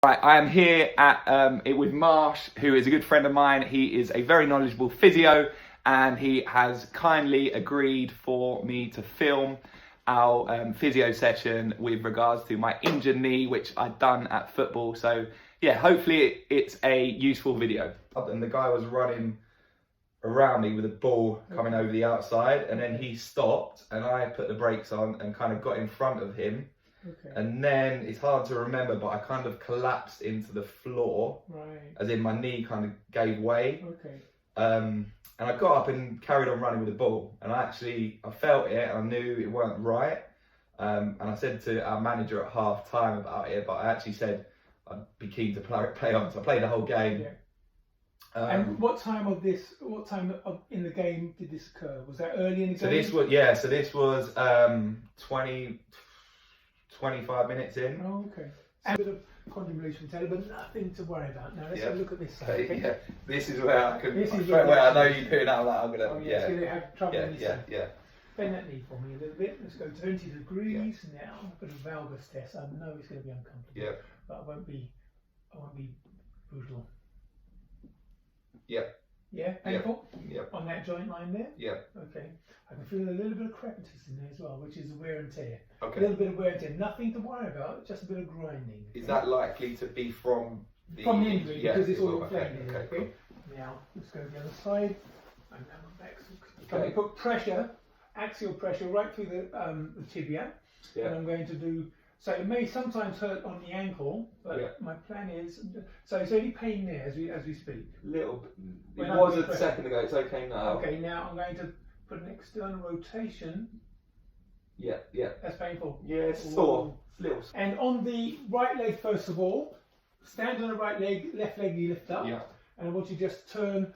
Right, I am here at with Marsh, who is a good friend of mine. He is a very knowledgeable physio, and he has kindly agreed for me to film our physio session with regards to my injured knee, which I'd done at football. So yeah, hopefully it's a useful video. And the guy was running around me with a ball coming over the outside, and then he stopped and I put the brakes on and kind of got in front of him. Okay. And then it's hard to remember, but I kind of collapsed into the floor, right, as in my knee kind of gave way. Okay. And I got up and carried on running with the ball, and I felt it and I knew it weren't right. And I said to our manager at half time about it, but I actually said I'd be keen to play on, so I played the whole game. Yeah. And what time in the game did this occur? Was that early in the game? So this was 25 minutes in. Oh, okay. And a bit of condemnation tail, but nothing to worry about. Now let's have a look at this side. Okay? Yeah. This is where I can. Where I know you're putting out that I'm gonna. Oh, yeah. It's gonna have trouble. Yeah. Bend that knee for me a little bit. Let's go 20 degrees now. A bit of valgus test. I know it's going to be uncomfortable. Yeah. But I won't be brutal. Yeah. Yeah. Painful. Yeah. On that joint line there. Yeah. Okay. I can feel a little bit of crepitus in there as well, which is wear and tear. Okay. A little bit of wear and tear. Nothing to worry about. Just a bit of grinding. Okay? Is that likely to be from the injury? Yeah, because it's all inflamed. Okay. Cool. Now let's go to the other side. And now my back. Okay. Put pressure, axial pressure, right through the tibia. Yeah. And I'm going to do. So it may sometimes hurt on the ankle, but my plan is. So it's only pain there as we speak. Little. It was a second ago. It's okay now. Okay. Now I'm going to put an external rotation. Yeah. That's painful. Yeah, it's sore. Little. And on the right leg, first of all, stand on the right leg, left leg you lift up. Yeah. And I want you to just turn,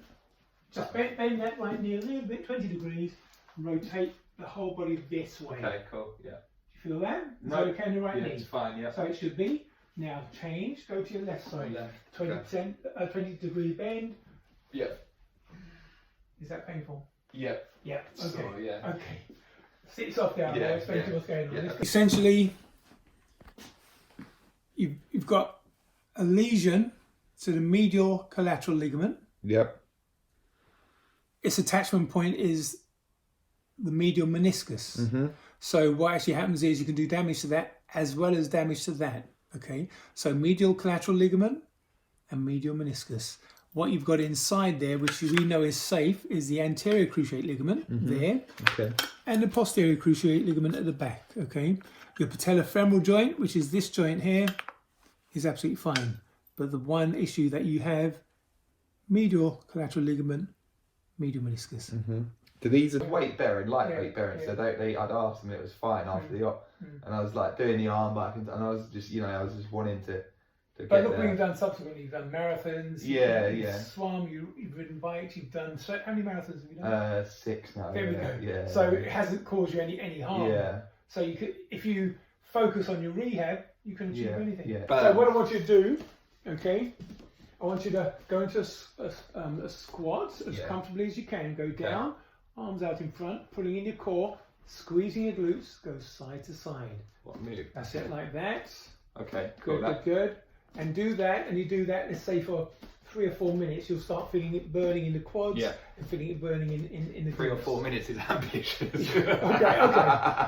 bend that right knee a little bit, 20 degrees, and rotate the whole body this way. Okay, cool, yeah. Do you feel that? No. So okay on the right knee? It's fine, yeah. So it should be. Now change, go to your left side. Left. 20 degree bend. Yeah. Is that painful? Yeah. Yeah. Okay. Sorry, yeah. Okay. Sit soft down there. Explain to you what's going on. Yeah. Essentially, you've got a lesion to the medial collateral ligament. Yep. Its attachment point is the medial meniscus. Mm-hmm. So what actually happens is you can do damage to that as well as damage to that. Okay. So medial collateral ligament and medial meniscus. What you've got inside there, which we know is safe, is the anterior cruciate ligament there, and the posterior cruciate ligament at the back. Okay, your patellofemoral joint, which is this joint here, is absolutely fine. But the one issue that you have, medial collateral ligament, medial meniscus. Do these are weight bearing, lightweight bearing? So I'd asked them, it was fine after the op, and I was like doing the arm back, and I was just, I was just wanting to. But look what you've done subsequently. You've done marathons. You've swum. You've ridden bikes. You've done. So how many marathons have you done? 6 now. There we go. Yeah. So it hasn't caused you any harm. Yeah. So you could, if you focus on your rehab, you can achieve anything. Yeah. So what I want you to do, okay? I want you to go into a squat as comfortably as you can. Go down, arms out in front, pulling in your core, squeezing your glutes, go side to side. What move? That's it, like that. Okay. Good. And do that, and you do that, let's say for 3 or 4 minutes, you'll start feeling it burning in the quads and feeling it burning in the 3 or 4 minutes is ambitious. okay.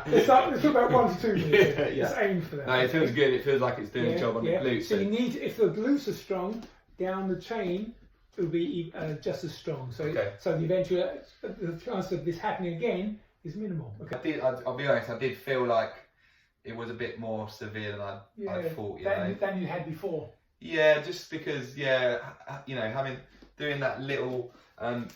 Let's talk about 1 to 2 minutes. Let's aim for that. No, it feels good. It feels like it's doing a job on the glutes. So you need, if the glutes are strong, down the chain, it'll be just as strong. So the eventual the chance of this happening again is minimal. Okay. I'll be honest, I did feel like it was a bit more severe than I thought, than you had before. Yeah, just because, doing that little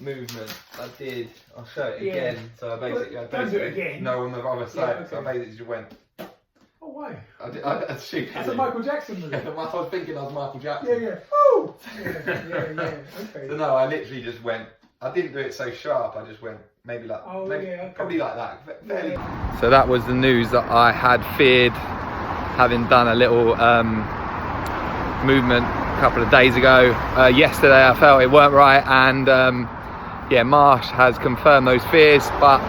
movement I did. I'll show it again. So I basically, don't do it again. No, on the other side. So I basically just went. Oh, why? I stupid. That's a Michael Jackson movie. I was thinking I was Michael Jackson. Yeah. Oh. Yeah. Okay. So no, I literally just went. I didn't do it so sharp. I just went. Maybe like, probably like that. So that was the news that I had feared, having done a little movement a couple of days ago. Yesterday I felt it weren't right, and Marsh has confirmed those fears, but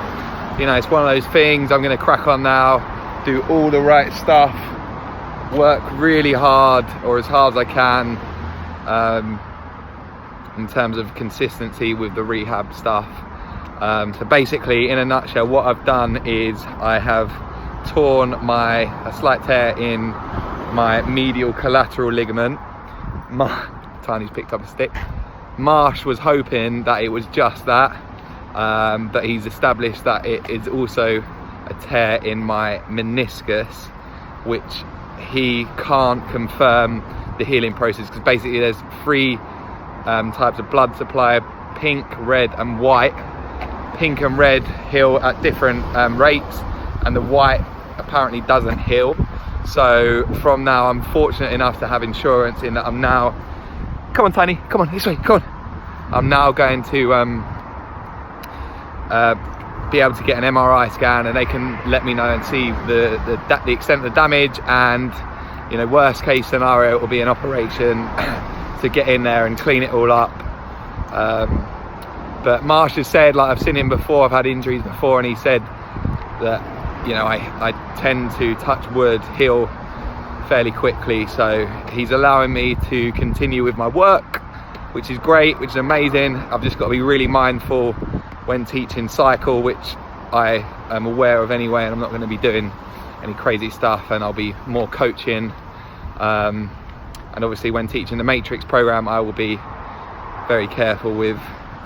it's one of those things. I'm going to crack on now, do all the right stuff, work really hard, or as hard as I can, in terms of consistency with the rehab stuff. So basically, in a nutshell, what I've done is I have torn a slight tear in my medial collateral ligament. Tiny's picked up a stick. Marsh was hoping that it was just that, but he's established that it is also a tear in my meniscus, which he can't confirm the healing process, because basically there's three types of blood supply: pink, red and white. Pink and red heal at different rates, and the white apparently doesn't heal. So from now, I'm fortunate enough to have insurance, in that I'm now, come on Tiny, come on this way, come on. I'm now going to be able to get an MRI scan, and they can let me know and see the extent of the damage, and, you know, worst case scenario, it will be an operation to get in there and clean it all up. But Marsh has said, like, I've seen him before, I've had injuries before, and he said that, you know, I tend to, touch wood, heal fairly quickly. So he's allowing me to continue with my work, which is great, which is amazing. I've just got to be really mindful when teaching cycle, which I am aware of anyway, and I'm not going to be doing any crazy stuff, and I'll be more coaching. And obviously when teaching the Matrix program, I will be very careful with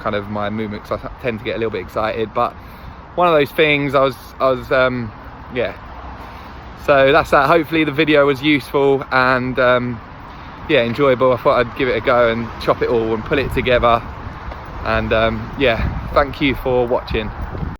kind of my movement, because I tend to get a little bit excited. But one of those things, I was yeah, so that's that. Hopefully the video was useful and yeah, enjoyable. I thought I'd give it a go and chop it all and pull it together, and yeah, thank you for watching.